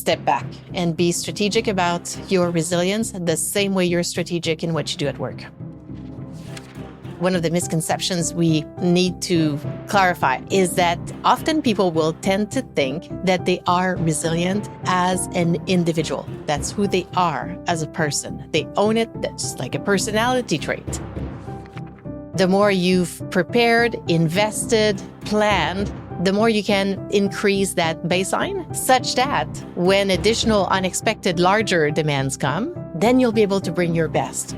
step back and be strategic about your resilience the same way you're strategic in what you do at work. One of the misconceptions we need to clarify is that often people will tend to think that they are resilient as an individual. That's who they are as a person. They own it. That's like a personality trait. The more you've prepared, invested, planned, the more you can increase that baseline such that when additional unexpected larger demands come, then you'll be able to bring your best.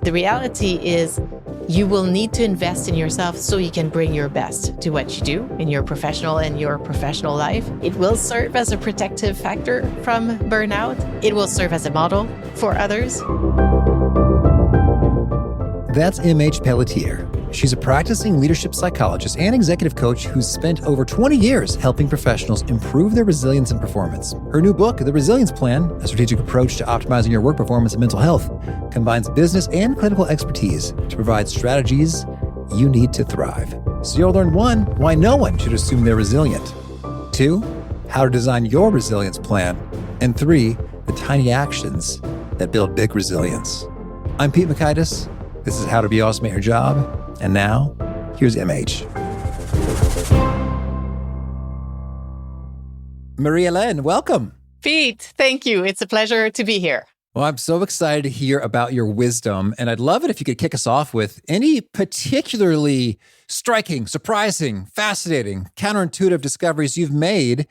The reality is you will need to invest in yourself so you can bring your best to what you do in your professional and your professional life. It will serve as a protective factor from burnout. It will serve as a model for others. That's Marie-Hélène Pelletier. She's a practicing leadership psychologist and executive coach who's spent over 20 years helping professionals improve their resilience and performance. Her new book, The Resilience Plan, a strategic approach to optimizing your work performance and mental health, combines business and clinical expertise to provide strategies you need to thrive. So you'll learn 1, why no one should assume they're resilient. 2, how to design your resilience plan. And 3, the tiny actions that build big resilience. I'm Pete Makaitis. This is How to Be Awesome at Your Job. And now, here's MH. Marie-Hélène, welcome. Pete, thank you. It's a pleasure to be here. Well, I'm so excited to hear about your wisdom, and I'd love it if you could kick us off with any particularly striking, surprising, fascinating, counterintuitive discoveries you've made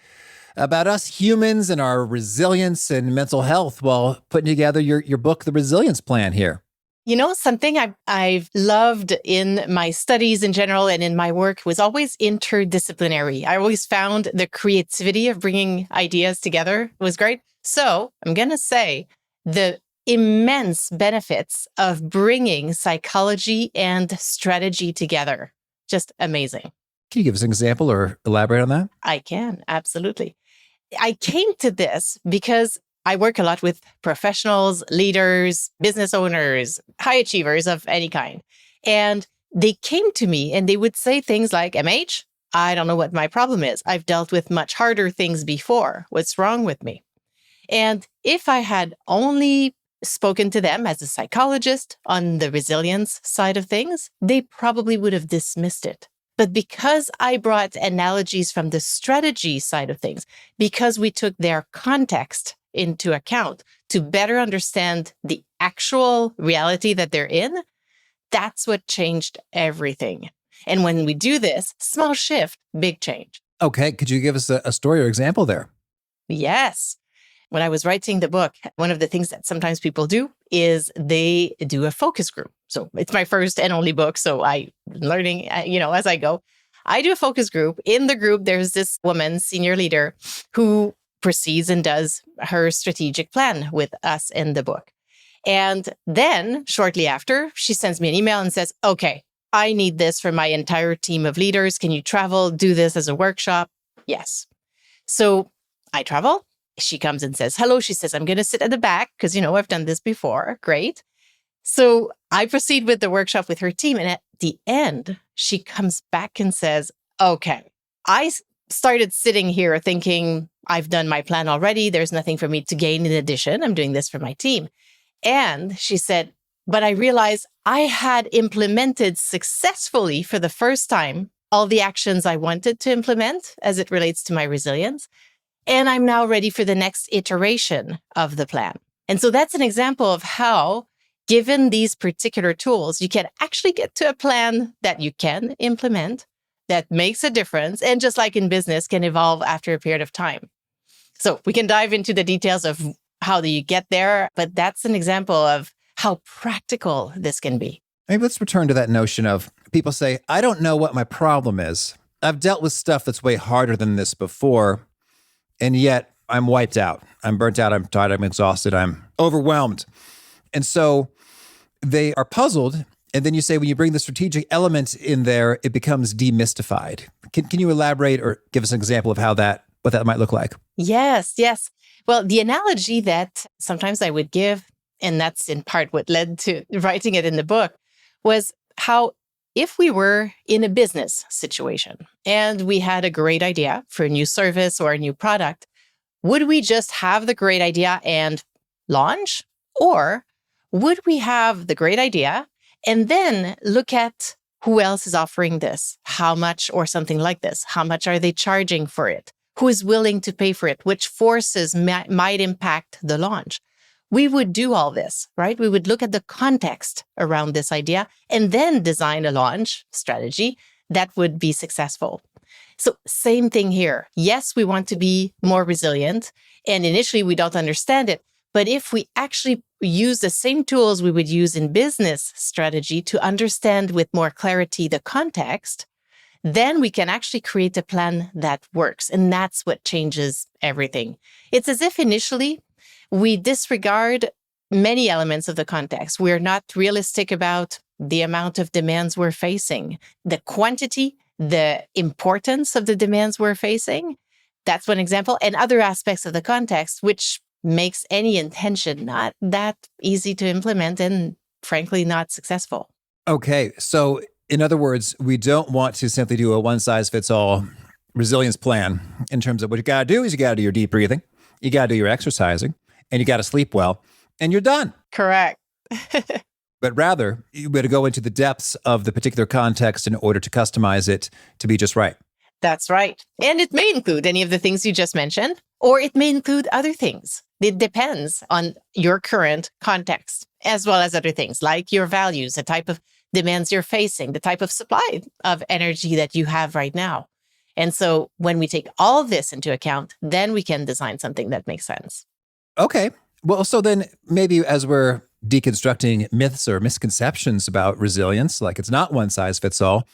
about us humans and our resilience and mental health while putting together your book, The Resilience Plan here. You know, something I've loved in my studies in general and in my work was always interdisciplinary. I always found the creativity of bringing ideas together was great. So I'm going to say the immense benefits of bringing psychology and strategy together. Just amazing. Can you give us an example or elaborate on that? I can, absolutely. I came to this because I work a lot with professionals, leaders, business owners, high achievers of any kind. And they came to me and they would say things like, MH, I don't know what my problem is. I've dealt with much harder things before. What's wrong with me? And if I had only spoken to them as a psychologist on the resilience side of things, they probably would have dismissed it. But because I brought analogies from the strategy side of things, because we took their context into account to better understand the actual reality that they're in, that's what changed everything. And when we do this, small shift, big change. Okay. Could you give us a story or example there? Yes. When I was writing the book, one of the things that sometimes people do is they do a focus group. So it's my first and only book. So I'm learning, as I go. I do a focus group. In the group, there's this woman, senior leader, who proceeds and does her strategic plan with us in the book. And then shortly after, she sends me an email and says, okay, I need this for my entire team of leaders. Can you travel, do this as a workshop? Yes. So I travel. She comes and says, hello. She says, I'm going to sit at the back because, I've done this before. Great. So I proceed with the workshop with her team. And at the end, she comes back and says, okay, I started sitting here thinking I've done my plan already. There's nothing for me to gain in addition. I'm doing this for my team. And she said, but I realized I had implemented successfully for the first time all the actions I wanted to implement as it relates to my resilience. And I'm now ready for the next iteration of the plan. And so that's an example of how, given these particular tools, you can actually get to a plan that you can implement that makes a difference. And just like in business, can evolve after a period of time. So we can dive into the details of how do you get there, but that's an example of how practical this can be. Maybe let's return to that notion of people say, I don't know what my problem is. I've dealt with stuff that's way harder than this before, and yet I'm wiped out. I'm burnt out. I'm tired. I'm exhausted. I'm overwhelmed. And so they are puzzled. And then you say, when you bring the strategic element in there, it becomes demystified. Can you elaborate or give us an example of what that might look like? Yes. Well, the analogy that sometimes I would give, and that's in part what led to writing it in the book, was how if we were in a business situation and we had a great idea for a new service or a new product, Would we just have the great idea and launch? Or would we have the great idea and then look at who else is offering this? How much, or something like this? How much are they charging for it? Who is willing to pay for it? Which forces might impact the launch? We would do all this, right? We would look at the context around this idea and then design a launch strategy that would be successful. So same thing here. Yes, we want to be more resilient, and initially we don't understand it. But if we actually use the same tools we would use in business strategy to understand with more clarity the context, then we can actually create a plan that works. And that's what changes everything. It's as if initially we disregard many elements of the context. We're not realistic about the amount of demands we're facing, the quantity, the importance of the demands we're facing. That's one example. And other aspects of the context, which makes any intention not that easy to implement and frankly not successful. Okay. So in other words, we don't want to simply do a one-size-fits-all resilience plan in terms of what you got to do is you got to do your deep breathing, you got to do your exercising, and you got to sleep well, and you're done. Correct. But rather, you better go into the depths of the particular context in order to customize it to be just right. That's right. And it may include any of the things you just mentioned, or it may include other things. It depends on your current context, as well as other things like your values, the type of demands you're facing, the type of supply of energy that you have right now. And so when we take all of this into account, then we can design something that makes sense. Okay. Well, so then maybe as we're deconstructing myths or misconceptions about resilience, like it's not one size fits all,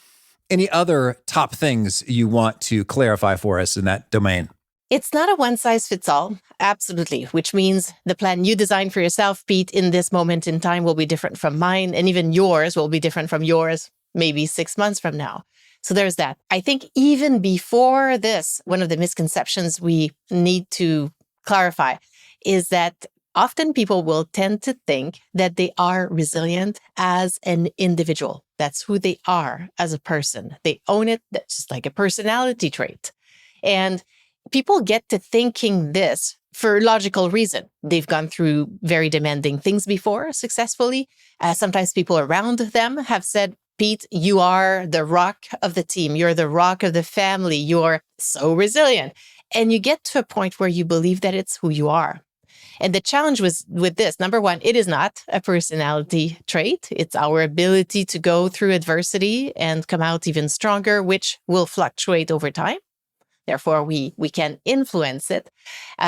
any other top things you want to clarify for us in that domain? It's not a one size fits all, absolutely, which means the plan you design for yourself, Pete, in this moment in time will be different from mine, and even yours will be different from yours maybe 6 months from now. So there's that. I think even before this, one of the misconceptions we need to clarify is that often people will tend to think that they are resilient as an individual. That's who they are as a person. They own it. That's just like a personality trait. And people get to thinking this for logical reason. They've gone through very demanding things before successfully. Sometimes people around them have said, Pete, you are the rock of the team. You're the rock of the family. You're so resilient. And you get to a point where you believe that it's who you are. And the challenge was with this, number one, it is not a personality trait. It's our ability to go through adversity and come out even stronger, which will fluctuate over time. Therefore, we can influence it.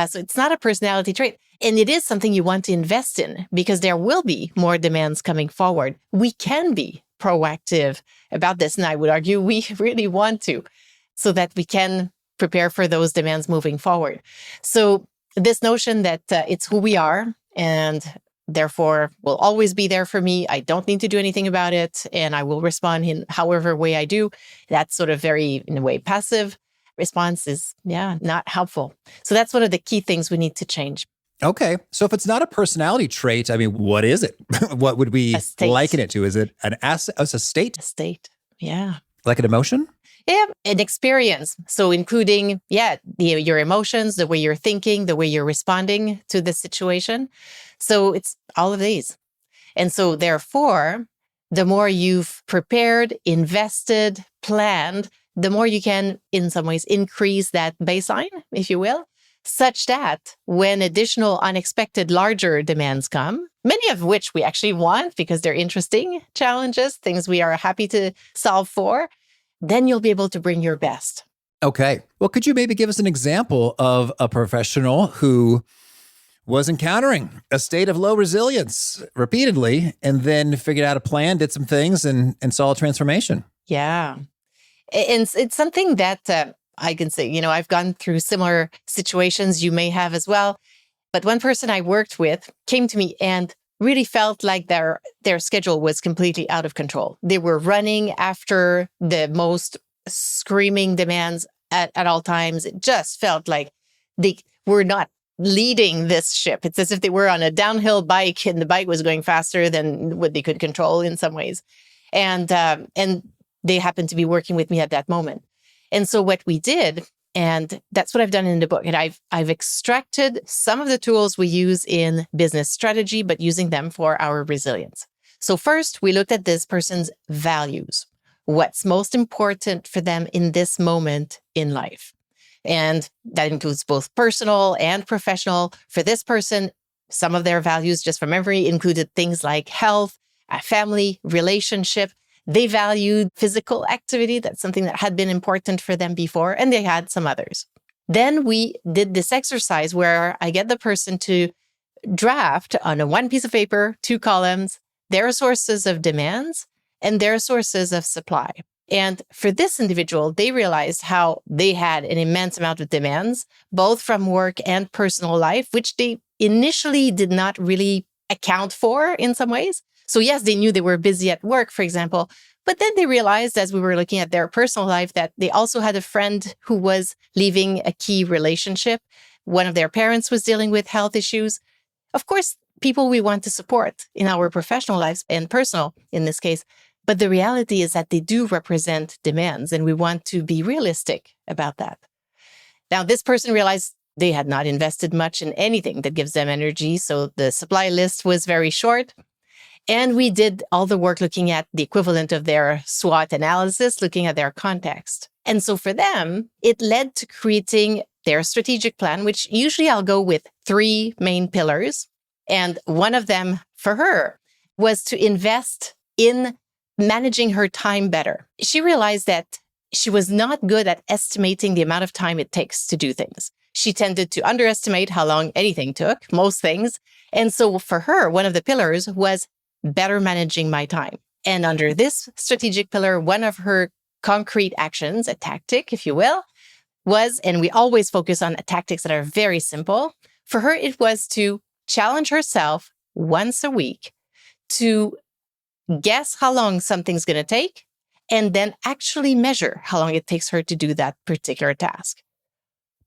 So it's not a personality trait. And it is something you want to invest in because there will be more demands coming forward. We can be proactive about this. And I would argue we really want to so that we can prepare for those demands moving forward. So this notion that it's who we are and therefore will always be there for me. I don't need to do anything about it. And I will respond in however way I do. That's sort of very, in a way, passive response is, not helpful. So that's one of the key things we need to change. Okay. So if it's not a personality trait, I mean, what is it? What would we liken it to? Is it an asset? Oh, it's a state? A state. Yeah. Like an emotion? Yeah, an experience. So including, your emotions, the way you're thinking, the way you're responding to the situation. So it's all of these. And so therefore, the more you've prepared, invested, planned, the more you can, in some ways, increase that baseline, if you will, such that when additional unexpected larger demands come, many of which we actually want because they're interesting challenges, things we are happy to solve for, then you'll be able to bring your best. Okay. Well, could you maybe give us an example of a professional who was encountering a state of low resilience repeatedly and then figured out a plan, did some things and saw a transformation? Yeah. And it's something that I can say, I've gone through similar situations, you may have as well. But one person I worked with came to me and really felt like their schedule was completely out of control. They were running after the most screaming demands at all times. It just felt like they were not leading this ship. It's as if they were on a downhill bike and the bike was going faster than what they could control in some ways. And they happened to be working with me at that moment. And so what we did And that's what I've done in the book. And I've extracted some of the tools we use in business strategy, but using them for our resilience. So first, we looked at this person's values. What's most important for them in this moment in life? And that includes both personal and professional. For this person, some of their values, just from memory, included things like health, family, relationship. They valued physical activity. That's something that had been important for them before, and they had some others. Then we did this exercise where I get the person to draft on a one piece of paper, 2 columns, their sources of demands and their sources of supply. And for this individual, they realized how they had an immense amount of demands, both from work and personal life, which they initially did not really account for in some ways. So yes, they knew they were busy at work, for example, but then they realized as we were looking at their personal life that they also had a friend who was leaving a key relationship. One of their parents was dealing with health issues. Of course, people we want to support in our professional lives and personal in this case. But the reality is that they do represent demands, and we want to be realistic about that. Now, this person realized they had not invested much in anything that gives them energy, so the supply list was very short. And we did all the work looking at the equivalent of their SWOT analysis, looking at their context. And so for them, it led to creating their strategic plan, which usually I'll go with 3 main pillars. And one of them for her was to invest in managing her time better. She realized that she was not good at estimating the amount of time it takes to do things. She tended to underestimate how long anything took, most things. And so for her, one of the pillars was better managing my time. And under this strategic pillar, one of her concrete actions, a tactic, if you will, was, and we always focus on tactics that are very simple. For her, it was to challenge herself once a week to guess how long something's going to take, and then actually measure how long it takes her to do that particular task,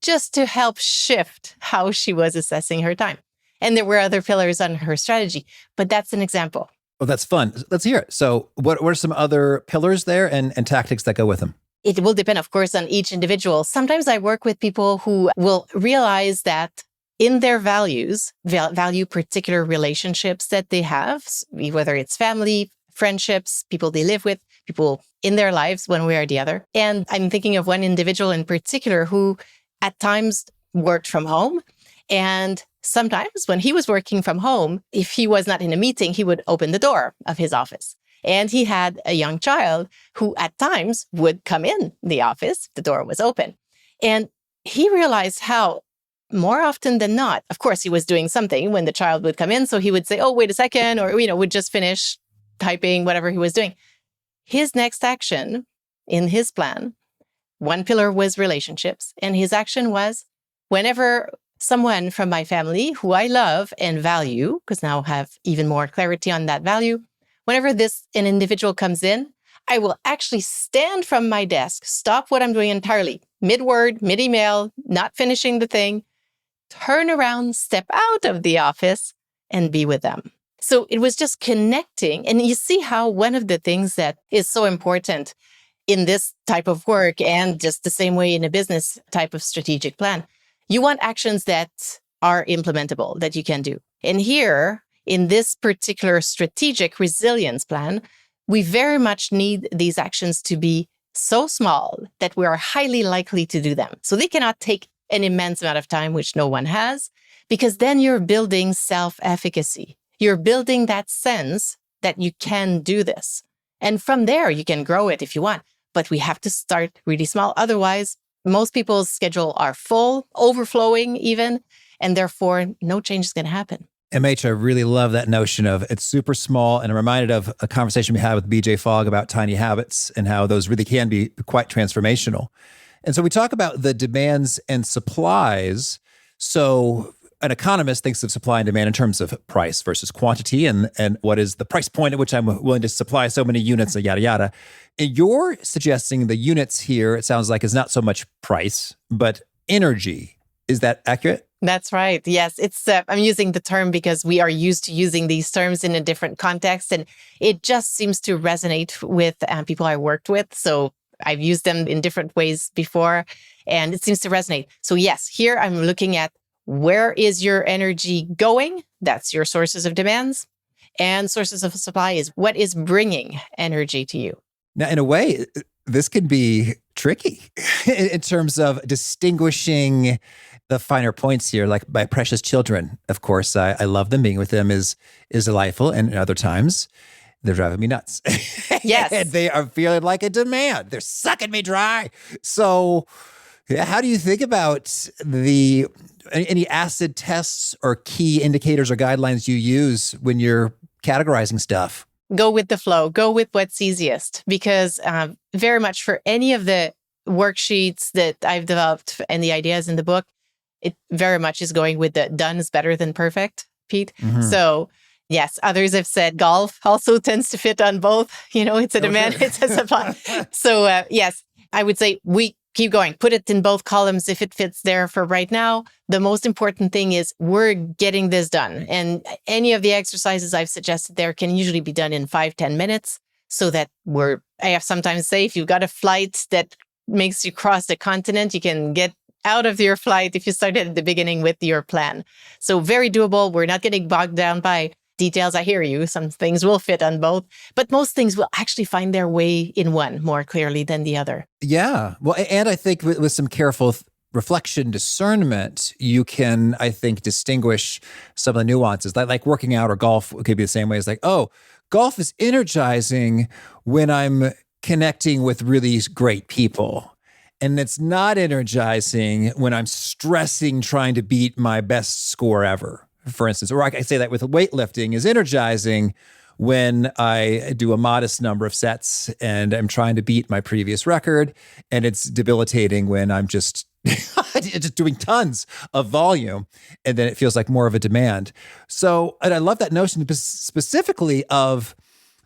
just to help shift how she was assessing her time. And there were other pillars on her strategy, but that's an example. Oh, that's fun. Let's hear it. So what are some other pillars there and tactics that go with them? It will depend, of course, on each individual. Sometimes I work with people who will realize that in their values, value particular relationships that they have, whether it's family, friendships, people they live with, people in their lives, one way or the other. And I'm thinking of one individual in particular who at times worked from home. And sometimes when he was working from home, if he was not in a meeting, he would open the door of his office. And he had a young child who at times would come in the office, the door was open. And he realized how more often than not, of course, he was doing something when the child would come in. So he would say, oh, wait a second, or, would just finish typing whatever he was doing. His next action in his plan, one pillar was relationships. And his action was whenever someone from my family who I love and value, because now I have even more clarity on that value, whenever an individual comes in, I will actually stand from my desk, stop what I'm doing entirely, mid-word, mid-email, not finishing the thing, turn around, step out of the office, and be with them. So it was just connecting. And you see how one of the things that is so important in this type of work, and just the same way in a business type of strategic plan, you want actions that are implementable, that you can do. And here, in this particular strategic resilience plan, we very much need these actions to be so small that we are highly likely to do them. So they cannot take an immense amount of time, which no one has, because then you're building self-efficacy. You're building that sense that you can do this. And from there, you can grow it if you want. But we have to start really small. Otherwise, most people's schedule are full, overflowing even, and therefore no change is going to happen. MH, I really love that notion of it's super small. And I'm reminded of a conversation we had with BJ Fogg about tiny habits and how those really can be quite transformational. And so we talk about the demands and supplies. So an economist thinks of supply and demand in terms of price versus quantity and what is the price point at which I'm willing to supply so many units, and yada, yada. And you're suggesting the units here, it sounds like, is not so much price, but energy. Is that accurate? That's right. Yes, it's. I'm using the term because we are used to using these terms in a different context, and it just seems to resonate with people I worked with. So I've used them in different ways before, and it seems to resonate. So yes, here I'm looking at where is your energy going? That's your sources of demands. And sources of supply is what is bringing energy to you. Now, in a way, this can be tricky in terms of distinguishing the finer points here. Like my precious children, of course, I love them. Being with them is delightful. And other times, they're driving me nuts. Yes. And they are feeling like a demand. They're sucking me dry. So how do you think about any acid tests or key indicators or guidelines you use when you're categorizing stuff? Go with the flow. Go with what's easiest, because very much for any of the worksheets that I've developed and the ideas in the book, it very much is going with the done is better than perfect, Pete. Mm-hmm. So yes, others have said golf also tends to fit on both. It's a demand, sure. it's a supply. So yes, I would say we keep going. Put it in both columns if it fits there for right now. The most important thing is we're getting this done. And any of the exercises I've suggested there can usually be done in 5-10 minutes, so that I have sometimes say, if you've got a flight that makes you cross the continent, you can get out of your flight if you started at the beginning with your plan. So very doable. We're not getting bogged down by details. I hear you. Some things will fit on both, but most things will actually find their way in one more clearly than the other. Yeah. Well, and I think with some careful reflection, discernment, you can, I think, distinguish some of the nuances. Like working out or golf could be the same way. It's like, oh, golf is energizing when I'm connecting with really great people. And it's not energizing when I'm stressing trying to beat my best score ever, for instance. Or I can say that with weightlifting is energizing when I do a modest number of sets and I'm trying to beat my previous record. And it's debilitating when I'm just doing tons of volume, and then it feels like more of a demand. So, and I love that notion specifically of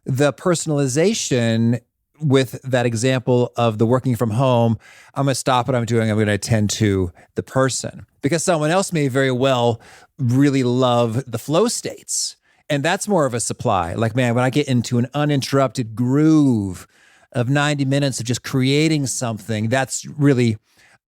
the personalization with that example of the working from home. I'm going to stop what I'm doing. I'm going to attend to the person, because someone else may very well really love the flow states. And that's more of a supply. Like, man, when I get into an uninterrupted groove of 90 minutes of just creating something, that's really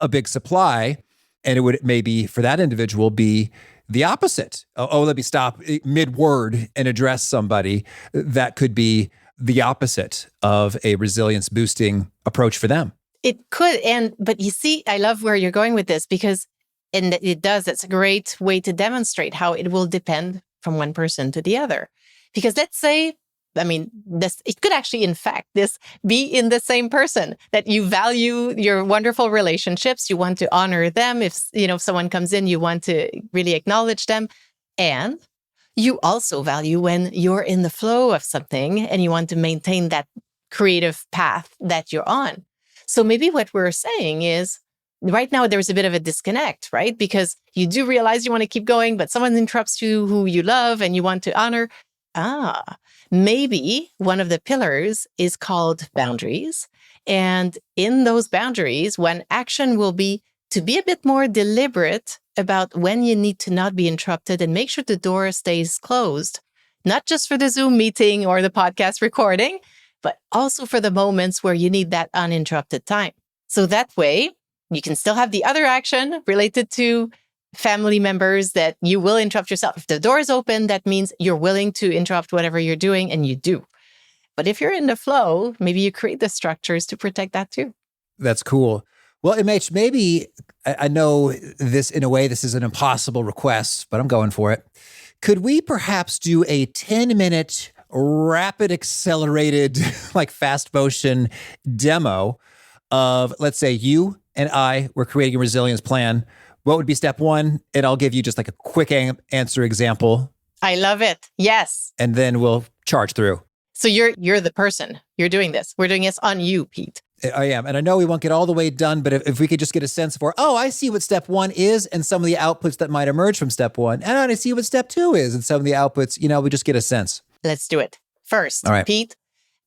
a big supply. And it would maybe for that individual be the opposite. Oh, let me stop mid-word and address somebody. That could be the opposite of a resilience boosting approach for them. It could. But you see, I love where you're going with this, because it's a great way to demonstrate how it will depend from one person to the other. Because let's say, it could actually, in fact, this be in the same person, that you value your wonderful relationships. You want to honor them. If someone comes in, you want to really acknowledge them. And you also value when you're in the flow of something and you want to maintain that creative path that you're on. So maybe what we're saying is, right now, there's a bit of a disconnect, right? Because you do realize you want to keep going, but someone interrupts you who you love and you want to honor. Maybe one of the pillars is called boundaries. And in those boundaries, one action will be to be a bit more deliberate about when you need to not be interrupted and make sure the door stays closed, not just for the Zoom meeting or the podcast recording, but also for the moments where you need that uninterrupted time. So that way, you can still have the other action related to family members that you will interrupt yourself. If the door is open, that means you're willing to interrupt whatever you're doing, and you do. But if you're in the flow, maybe you create the structures to protect that too. That's cool. Well, MH, maybe, I know this, in a way, this is an impossible request, but I'm going for it. Could we perhaps do a 10-minute rapid accelerated, like fast motion demo of, let's say you and I were creating a resilience plan? What would be step one? And I'll give you just like a quick answer example. I love it. Yes. And then we'll charge through. So you're the person. You're doing this. We're doing this on you, Pete. I am. And I know we won't get all the way done, but if we could just get a sense for, I see what step one is and some of the outputs that might emerge from step one. And I see what step two is and some of the outputs, we just get a sense. Let's do it. First, all right. Pete,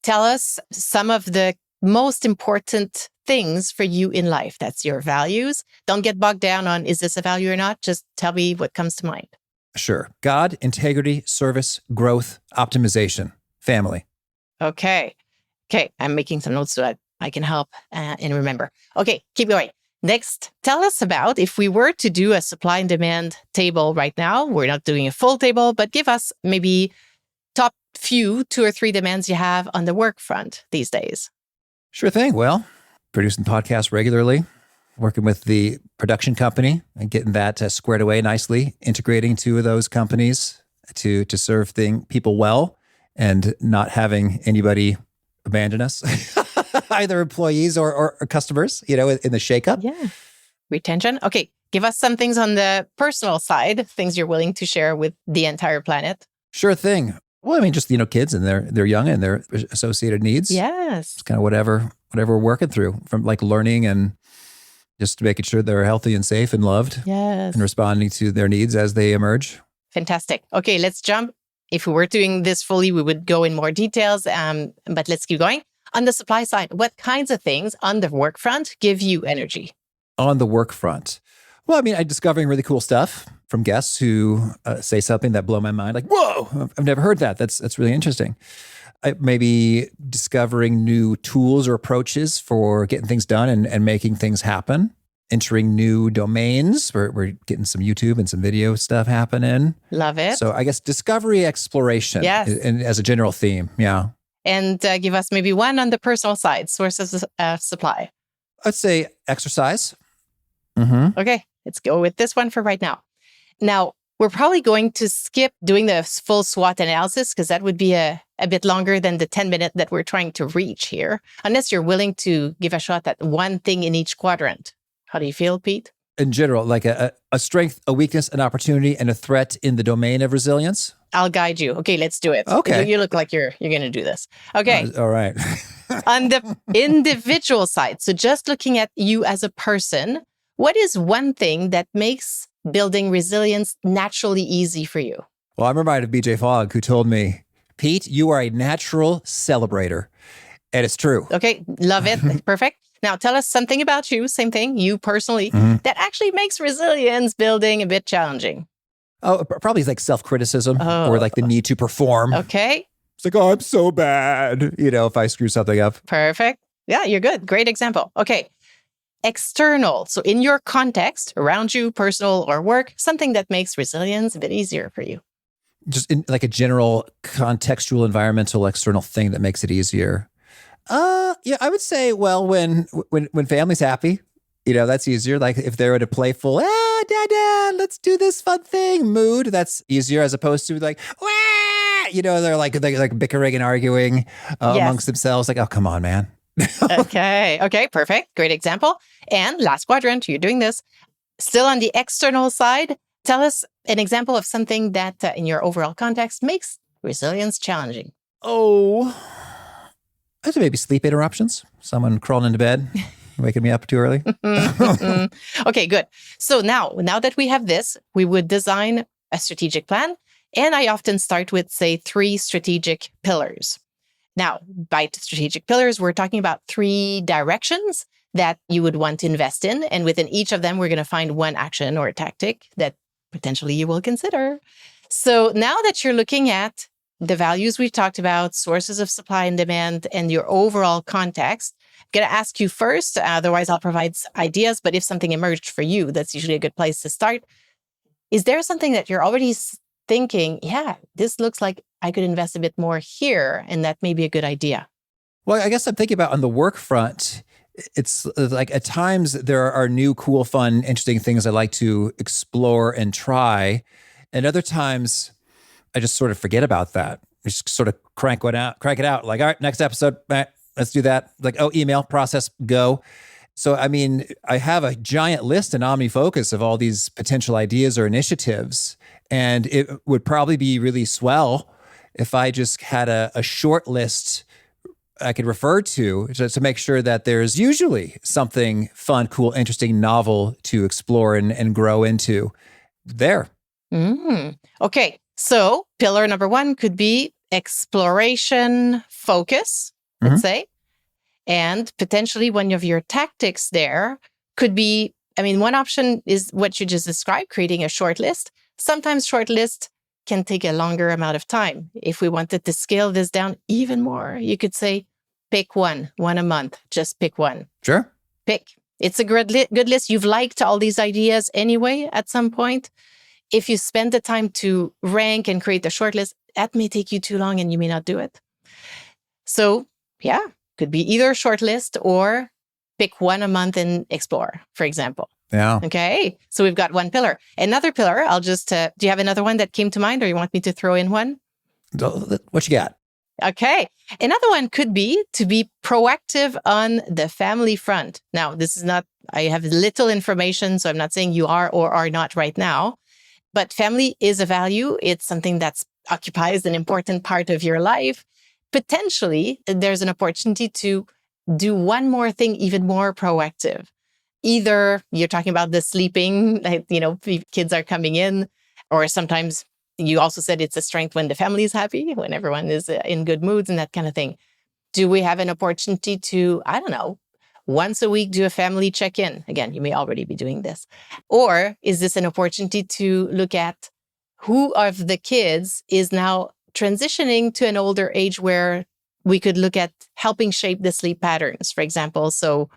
tell us some of the most important things for you in life. That's your values. Don't get bogged down on, is this a value or not? Just tell me what comes to mind. Sure. God, integrity, service, growth, optimization, family. Okay. I'm making some notes so that I can help and remember. Okay, keep going. Next, tell us about if we were to do a supply and demand table right now. We're not doing a full table, but give us maybe top few 2 or 3 demands you have on the work front these days. Sure thing. Well, producing podcasts regularly, working with the production company and getting that squared away nicely, integrating 2 of those companies to serve people well and not having anybody abandon us, either employees or customers, in the shakeup. Yeah. Retention. Okay. Give us some things on the personal side, things you're willing to share with the entire planet. Sure thing. Well, I mean, just, kids and they're young and their associated needs. Yes. It's kind of whatever we're working through, from like learning and just making sure they're healthy and safe and loved. Yes. And responding to their needs as they emerge. Fantastic. Okay, let's jump. If we were doing this fully, we would go in more details, but let's keep going. On the supply side, what kinds of things on the work front give you energy? On the work front? Well, I mean, I'm discovering really cool stuff from guests who say something that blow my mind. Like, whoa, I've never heard that. That's really interesting. Maybe discovering new tools or approaches for getting things done and making things happen. Entering new domains. We're getting some YouTube and some video stuff happening. Love it. So I guess discovery, exploration, yes, and as a general theme. Yeah. And give us maybe one on the personal side, sources of supply. I'd say exercise. Mm-hmm. Okay, let's go with this one for right now. Now, we're probably going to skip doing the full SWOT analysis because that would be a bit longer than the 10-minute that we're trying to reach here, unless you're willing to give a shot at one thing in each quadrant. How do you feel, Pete? In general, like a strength, a weakness, an opportunity, and a threat in the domain of resilience? I'll guide you. Okay, let's do it. Okay. You look like you're going to do this. Okay. All right. On the individual side, so just looking at you as a person, what is one thing that makes building resilience naturally easy for you? Well, I'm reminded of BJ Fogg, who told me, Pete, you are a natural celebrator. And it's true. Okay, love it. Perfect. Now, tell us something about you, same thing, you personally, that actually makes resilience building a bit challenging. Oh, probably like self-criticism or like the need to perform. Okay. It's like, oh, I'm so bad, if I screw something up. Perfect. Yeah, you're good. Great example. Okay. External. So in your context, around you, personal or work, something that makes resilience a bit easier for you. Just in like a general contextual, environmental, external thing that makes it easier. Yeah, I would say, well, when family's happy, that's easier. Like if they're in a playful, dad, let's do this fun thing mood, that's easier as opposed to like, wah! They're like bickering and arguing amongst themselves. Like, oh, come on, man. Okay, perfect. Great example. And last quadrant, you're doing this. Still on the external side, tell us an example of something that in your overall context makes resilience challenging. Oh, I have maybe sleep interruptions. Someone crawling into bed, waking me up too early. Okay, good. So now that we have this, we would design a strategic plan. And I often start with, say, 3 strategic pillars. Now, by strategic pillars, we're talking about 3 directions that you would want to invest in. And within each of them, we're going to find one action or a tactic that potentially you will consider. So now that you're looking at the values we've talked about, sources of supply and demand, and your overall context, I'm going to ask you first, otherwise I'll provide ideas, but if something emerged for you, that's usually a good place to start. Is there something that you're already thinking, yeah, this looks like I could invest a bit more here, and that may be a good idea? Well, I guess I'm thinking about on the work front, it's like at times there are new, cool, fun, interesting things I like to explore and try. And other times I just sort of forget about that. I just sort of crank it out. Like, all right, next episode, let's do that. Like, oh, email, process, go. So, I mean, I have a giant list in OmniFocus of all these potential ideas or initiatives. And it would probably be really swell if I just had a short list I could refer to make sure that there's usually something fun, cool, interesting, novel to explore and grow into there. Okay. So pillar number 1 could be exploration focus, let's say. And potentially one of your tactics there could be, one option is what you just described, creating a short list. Sometimes short lists can take a longer amount of time. If we wanted to scale this down even more, you could say, pick one a month. Just pick one. Sure. Pick. It's a good list. You've liked all these ideas anyway at some point. If you spend the time to rank and create the short list, that may take you too long and you may not do it. So yeah, could be either a short list or pick one a month and explore, for example. Yeah. Okay. So we've got one pillar. Another pillar, I'll just, do you have another one that came to mind or you want me to throw in one? What you got? Okay. Another one could be to be proactive on the family front. Now, this is not, I have little information, so I'm not saying you are or are not right now, but family is a value. It's something that's occupies an important part of your life. Potentially, there's an opportunity to do one more thing even more proactive. Either you're talking about the sleeping, like, kids are coming in, or sometimes you also said it's a strength when the family is happy, when everyone is in good moods and that kind of thing. Do we have an opportunity to, I don't know, once a week do a family check-in? Again, you may already be doing this. Or is this an opportunity to look at who of the kids is now transitioning to an older age where we could look at helping shape the sleep patterns, for example, so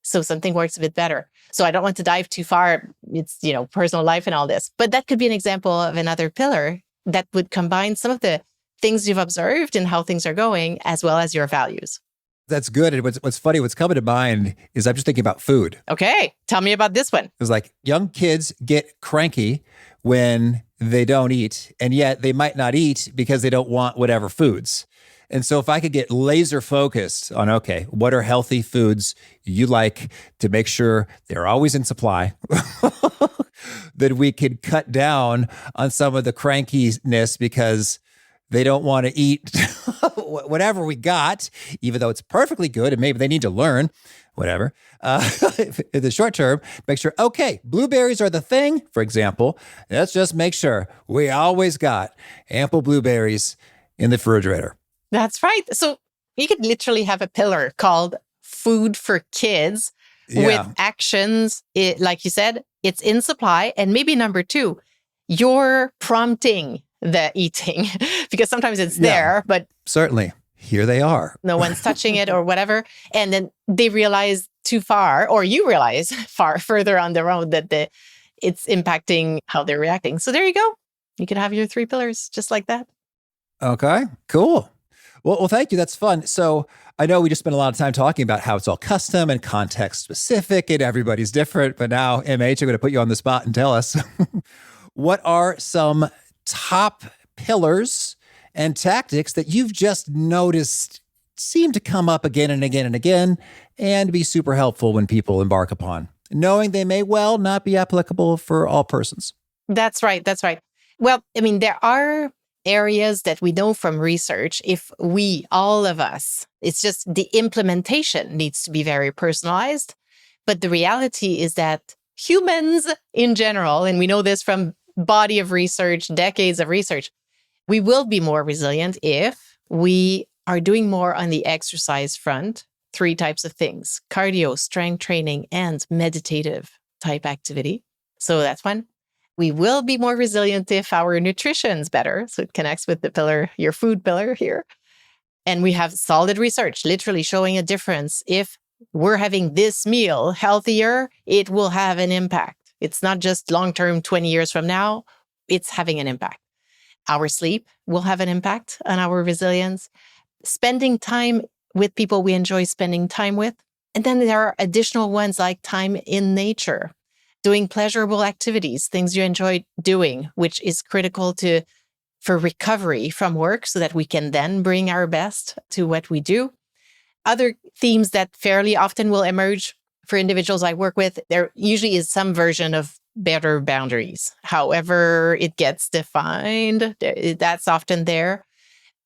something works a bit better. So I don't want to dive too far. It's, personal life and all this, but that could be an example of another pillar that would combine some of the things you've observed and how things are going, as well as your values. That's good. And what's funny, what's coming to mind is I'm just thinking about food. Okay. Tell me about this one. It's like young kids get cranky when they don't eat, and yet they might not eat because they don't want whatever foods. And so if I could get laser focused on, okay, what are healthy foods you like to make sure they're always in supply, then we could cut down on some of the crankiness because they don't want to eat whatever we got, even though it's perfectly good and maybe they need to learn, whatever. In the short term, make sure, okay, blueberries are the thing, for example. Let's just make sure we always got ample blueberries in the refrigerator. That's right. So you could literally have a pillar called Food for Kids with actions. Like you said, it's in supply. And maybe number 2, you're prompting the eating because sometimes it's there, but certainly here they are. No one's touching it or whatever. And then they realize too far, or you realize far further on the road that it's impacting how they're reacting. So there you go. You can have your 3 pillars just like that. Okay, cool. Well, thank you. That's fun. So I know we just spent a lot of time talking about how it's all custom and context specific and everybody's different. But now, MH, I'm going to put you on the spot and tell us what are some top pillars and tactics that you've just noticed seem to come up again and again and again and be super helpful when people embark upon, knowing they may well not be applicable for all persons. That's right. That's right. Well, I mean, there are areas that we know from research, if we, all of us, it's just the implementation needs to be very personalized. But the reality is that humans in general, and we know this from body of research, decades of research, we will be more resilient if we are doing more on the exercise front. 3 types of things: cardio, strength training, and meditative type activity. So that's one. We will be more resilient if our nutrition's better. So it connects with the pillar, your food pillar here. And we have solid research literally showing a difference. If we're having this meal healthier, it will have an impact. It's not just long-term, 20 years from now, it's having an impact. Our sleep will have an impact on our resilience. Spending time with people we enjoy spending time with. And then there are additional ones like time in nature. Doing pleasurable activities, things you enjoy doing, which is critical for recovery from work so that we can then bring our best to what we do. Other themes that fairly often will emerge for individuals I work with, there usually is some version of better boundaries. However it gets defined, that's often there.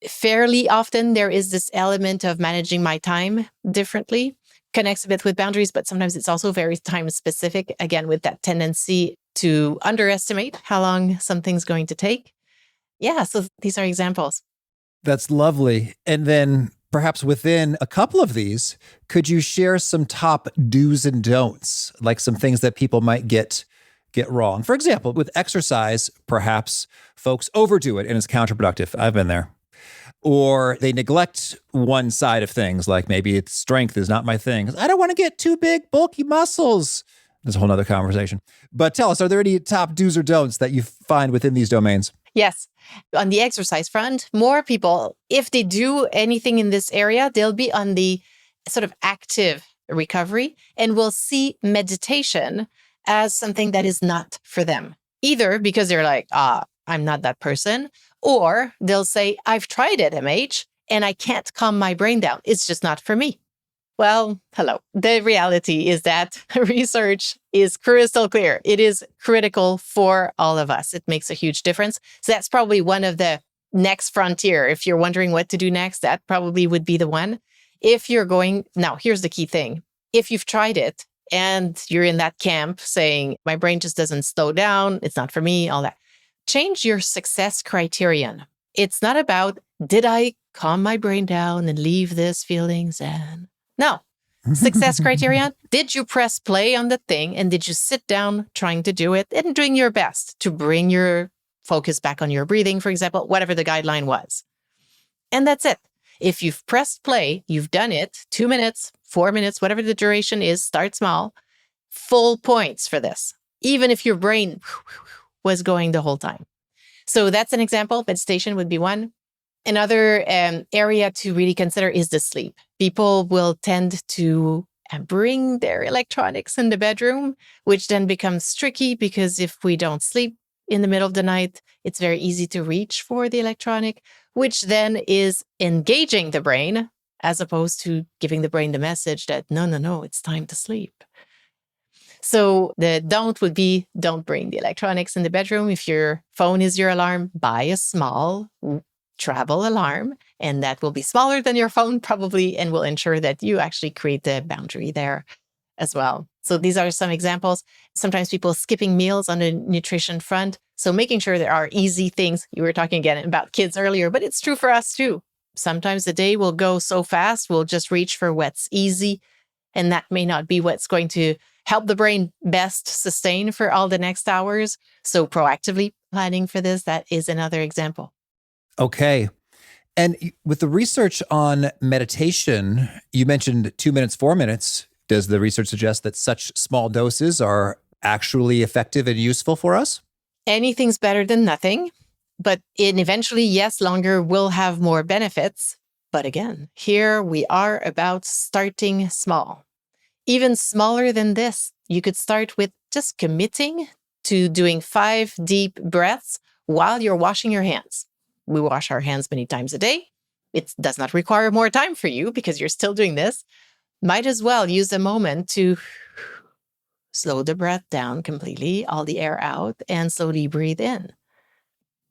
Fairly often there is this element of managing my time differently. Connects a bit with boundaries, but sometimes it's also very time specific, again, with that tendency to underestimate how long something's going to take. Yeah, so these are examples. That's lovely. And then perhaps within a couple of these, could you share some top do's and don'ts, like some things that people might get wrong? For example, with exercise, perhaps folks overdo it and it's counterproductive. I've been there. or they neglect one side of things, like maybe it's strength is not my thing. I don't want to get too big, bulky muscles. That's a whole nother conversation. But tell us, are there any top do's or don'ts that you find within these domains? Yes. On the exercise front, more people, if they do anything in this area, they'll be on the sort of active recovery and will see meditation as something that is not for them. Either because they're like, I'm not that person, or they'll say, I've tried it, MH, and I can't calm my brain down. It's just not for me. Well, hello. The reality is that research is crystal clear. It is critical for all of us. It makes a huge difference. So that's probably one of the next frontier. If you're wondering what to do next, that probably would be the one. If you're going, now here's the key thing. If you've tried it and you're in that camp saying, my brain just doesn't slow down, it's not for me, all that, change your success criterion. It's not about, did I calm my brain down and leave this feeling zen? No. Success criterion, did you press play on the thing and did you sit down trying to do it and doing your best to bring your focus back on your breathing, for example, whatever the guideline was. And that's it. If you've pressed play, you've done it, 2 minutes, 4 minutes, whatever the duration is, start small, full points for this, even if your brain was going the whole time. So that's an example. Meditation would be one. Another area to really consider is the sleep. People will tend to bring their electronics in the bedroom, which then becomes tricky because if we don't sleep in the middle of the night, it's very easy to reach for the electronic, which then is engaging the brain as opposed to giving the brain the message that, no, it's time to sleep. So the don't would be, don't bring the electronics in the bedroom. If your phone is your alarm, buy a small travel alarm, and that will be smaller than your phone probably, and will ensure that you actually create the boundary there as well. So these are some examples. Sometimes people skipping meals on the nutrition front. So making sure there are easy things. You were talking again about kids earlier, but it's true for us too. Sometimes the day will go so fast, we'll just reach for what's easy, and that may not be what's going to help the brain best sustain for all the next hours. So proactively planning for this, that is another example. Okay. And with the research on meditation, you mentioned 2 minutes, 4 minutes. Does the research suggest that such small doses are actually effective and useful for us? Anything's better than nothing, but eventually, yes, longer will have more benefits. But again, here we are about starting small. Even smaller than this, you could start with just committing to doing 5 deep breaths while you're washing your hands. We wash our hands many times a day. It does not require more time for you because you're still doing this. Might as well use a moment to slow the breath down completely, all the air out, and slowly breathe in.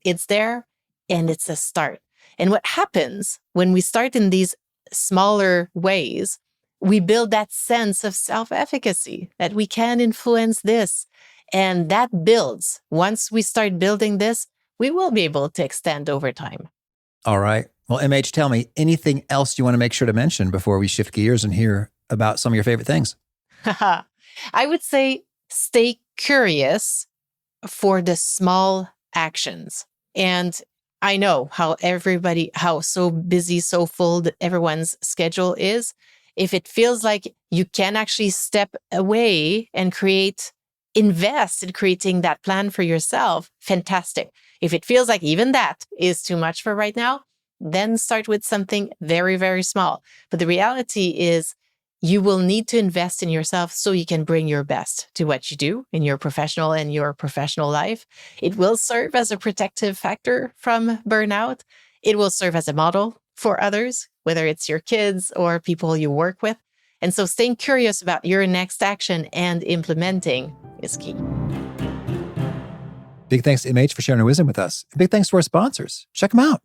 It's there, and it's a start. And what happens when we start in these smaller ways, we build that sense of self-efficacy, that we can influence this. And that builds. Once we start building this, we will be able to extend over time. All right. Well, MH, tell me, anything else you want to make sure to mention before we shift gears and hear about some of your favorite things? I would say stay curious for the small actions. And I know how so busy, so full that everyone's schedule is. If it feels like you can actually step away and invest in creating that plan for yourself, fantastic. If it feels like even that is too much for right now, then start with something very, very small. But the reality is you will need to invest in yourself so you can bring your best to what you do in your professional life. It will serve as a protective factor from burnout. It will serve as a model for others, whether it's your kids or people you work with. And so staying curious about your next action and implementing is key. Big thanks to MH for sharing her wisdom with us. And big thanks to our sponsors. Check them out.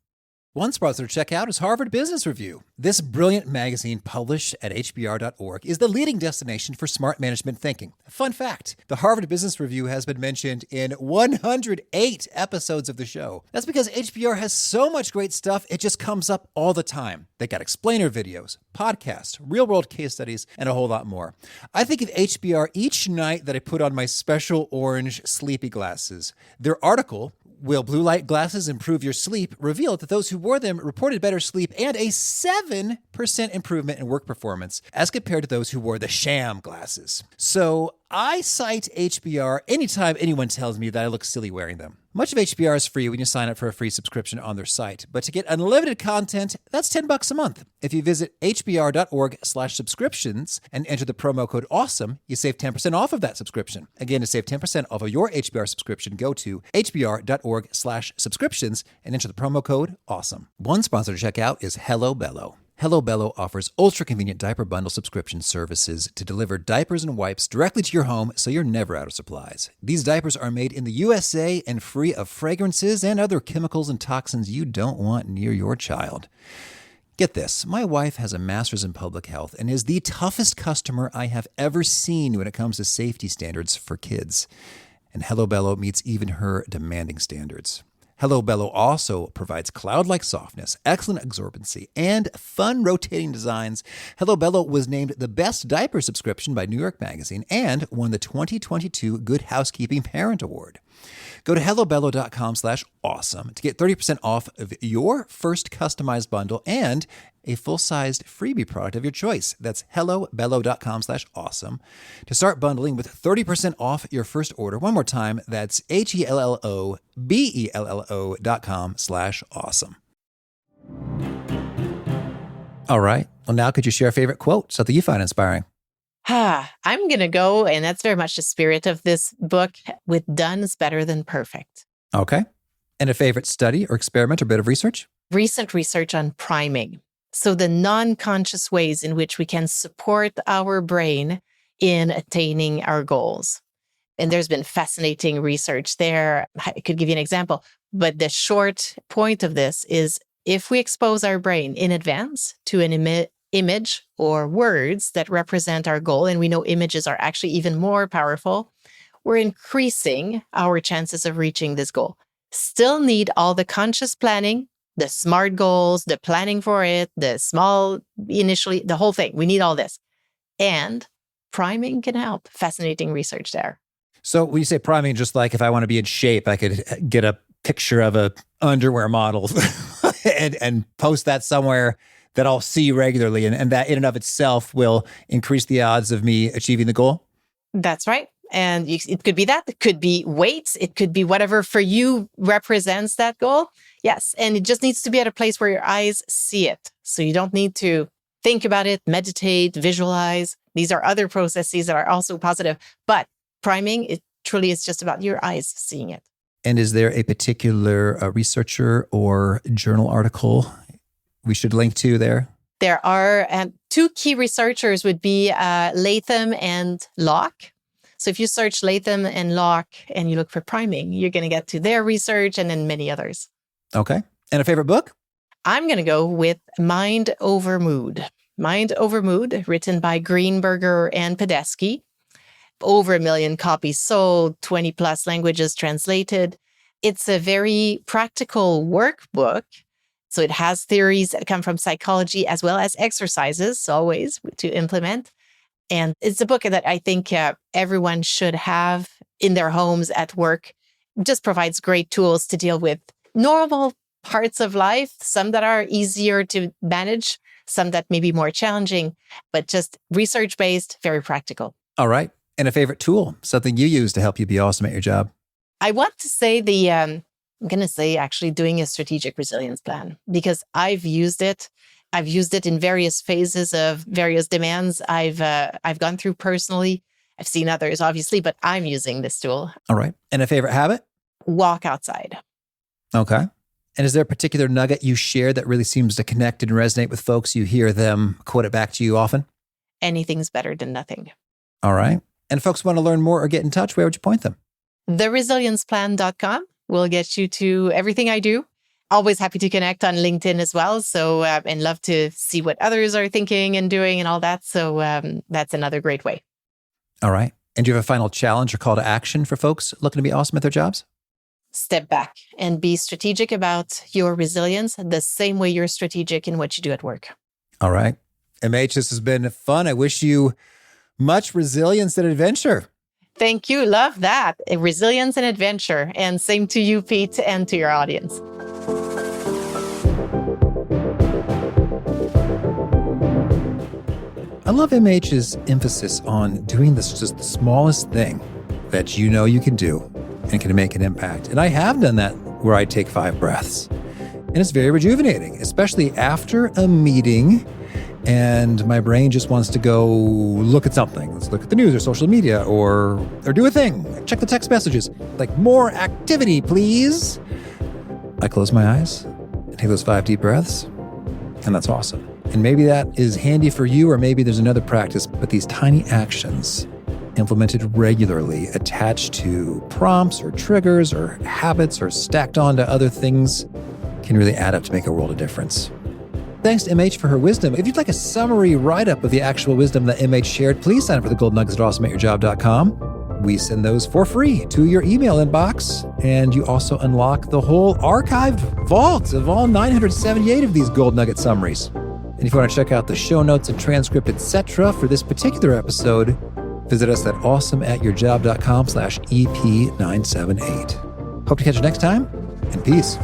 One sponsor to check out is Harvard Business Review. This brilliant magazine, published at hbr.org, is the leading destination for smart management thinking. Fun fact, the Harvard Business Review has been mentioned in 108 episodes of the show. That's because HBR has so much great stuff, it just comes up all the time. They got explainer videos, podcasts, real-world case studies, and a whole lot more. I think of HBR each night that I put on my special orange sleepy glasses. Their article, Will blue light glasses improve your sleep? Revealed that those who wore them reported better sleep and a 7% improvement in work performance as compared to those who wore the sham glasses. So I cite HBR anytime anyone tells me that I look silly wearing them. Much of HBR is free when you sign up for a free subscription on their site, but to get unlimited content, that's $10 a month. If you visit hbr.org/subscriptions and enter the promo code AWESOME, you save 10% off of that subscription. Again, to save 10% off of your HBR subscription, go to hbr.org/subscriptions and enter the promo code AWESOME. One sponsor to check out is Hello Bello. Hello Bello offers ultra-convenient diaper bundle subscription services to deliver diapers and wipes directly to your home so you're never out of supplies. These diapers are made in the USA and free of fragrances and other chemicals and toxins you don't want near your child. Get this, my wife has a master's in public health and is the toughest customer I have ever seen when it comes to safety standards for kids. And Hello Bello meets even her demanding standards. Hello Bello also provides cloud-like softness, excellent absorbency, and fun rotating designs. Hello Bello was named the best diaper subscription by New York Magazine and won the 2022 Good Housekeeping Parent Award. Go to hellobello.com/awesome to get 30% off of your first customized bundle and a full-sized freebie product of your choice. That's hellobello.com/awesome to start bundling with 30% off your first order. One more time, that's hellobello.com/awesome. All right. Well, now could you share a favorite quote, something you find inspiring? I'm going to go, and that's very much the spirit of this book, with done is better than perfect. Okay. And a favorite study or experiment or bit of research? Recent research on priming. So the non-conscious ways in which we can support our brain in attaining our goals. And there's been fascinating research there. I could give you an example, but the short point of this is if we expose our brain in advance to an image or words that represent our goal, and we know images are actually even more powerful, we're increasing our chances of reaching this goal. Still need all the conscious planning, the SMART goals, the planning for it, the small initially, the whole thing. We need all this. And priming can help. Fascinating research there. So when you say priming, just like if I want to be in shape, I could get a picture of a underwear model and post that somewhere that I'll see regularly. And that in and of itself will increase the odds of me achieving the goal? That's right. And it could be that. It could be weights. It could be whatever for you represents that goal. Yes. And it just needs to be at a place where your eyes see it. So you don't need to think about it, meditate, visualize. These are other processes that are also positive. But priming, it truly is just about your eyes seeing it. And is there a particular researcher or journal article we should link to there? There are two key researchers would be Latham and Locke. So if you search Latham and Locke and you look for priming, you're going to get to their research and then many others. Okay. And a favorite book? I'm going to go with Mind Over Mood. Mind Over Mood, written by Greenberger and Podesky. Over 1 million copies sold, 20 plus languages translated. It's a very practical workbook. So it has theories that come from psychology as well as exercises, always to implement. And it's a book that I think everyone should have in their homes, at work. It just provides great tools to deal with normal parts of life, some that are easier to manage, some that may be more challenging, but just research-based, very practical. All right. And a favorite tool, something you use to help you be awesome at your job? I want to say I'm going to say actually doing a strategic resilience plan, because I've used it. I've used it in various phases of various demands I've gone through personally. I've seen others, obviously, but I'm using this tool. All right. And a favorite habit? Walk outside. Okay. And is there a particular nugget you share that really seems to connect and resonate with folks? You hear them quote it back to you often? Anything's better than nothing. All right. And if folks want to learn more or get in touch, where would you point them? TheResiliencePlan.com will get you to everything I do. Always happy to connect on LinkedIn as well. So, and love to see what others are thinking and doing and all that. So that's another great way. All right. And do you have a final challenge or call to action for folks looking to be awesome at their jobs? Step back and be strategic about your resilience the same way you're strategic in what you do at work. All right. MH, this has been fun. I wish you much resilience and adventure. Thank you. Love that. Resilience and adventure. And same to you, Pete, and to your audience. I love MH's emphasis on doing this, just the smallest thing that you know you can do and can make an impact. And I have done that where I take 5 breaths. And it's very rejuvenating, especially after a meeting and my brain just wants to go look at something. Let's look at the news or social media or do a thing. Check the text messages. Like, more activity, please. I close my eyes and take those 5 deep breaths. And that's awesome. And maybe that is handy for you, or maybe there's another practice, but these tiny actions implemented regularly, attached to prompts or triggers or habits or stacked onto other things, can really add up to make a world of difference. Thanks to MH for her wisdom. If you'd like a summary write-up of the actual wisdom that MH shared, please sign up for the Gold Nuggets at awesomeatyourjob.com. We send those for free to your email inbox, and you also unlock the whole archived vault of all 978 of these Gold Nugget summaries. And if you want to check out the show notes and transcript, etc. for this particular episode, visit us at awesomeatyourjob.com/EP978. Hope to catch you next time, and peace.